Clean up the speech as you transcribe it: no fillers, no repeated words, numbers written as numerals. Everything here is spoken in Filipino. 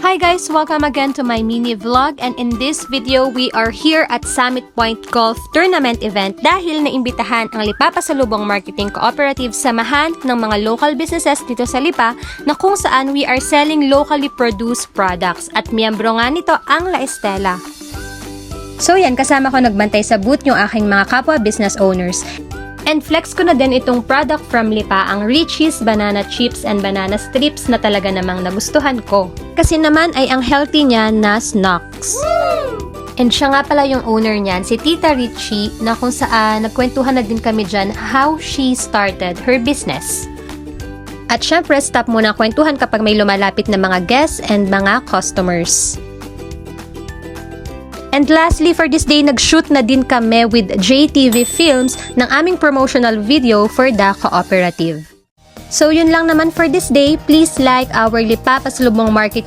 Hi guys! Welcome again to my mini vlog, and in this video, we are here at Summit Point Golf Tournament event dahil naimbitahan ang Lipa Pasalubong Marketing Cooperative samahan ng mga local businesses dito sa Lipa na kung saan we are selling locally produced products at miyembro nga nito ang La Estela. So yan, kasama ko nagbantay sa booth yung aking mga kapwa business owners. And flex ko na din itong product from Lipa, ang Richie's Banana Chips and Banana Strips na talaga namang nagustuhan ko. Kasi naman ay ang healthy niya na snacks. And siya nga pala yung owner niyan, si Tita Richie, na kung saan nagkwentuhan na din kami dyan how she started her business. At syempre, stop muna kwentuhan kapag may lumalapit na mga guests and mga customers. And lastly, for this day, nag-shoot na din kami with JTV Films ng aming promotional video for the cooperative. So yun lang naman for this day. Please like our Lipa Pasalubong Marketing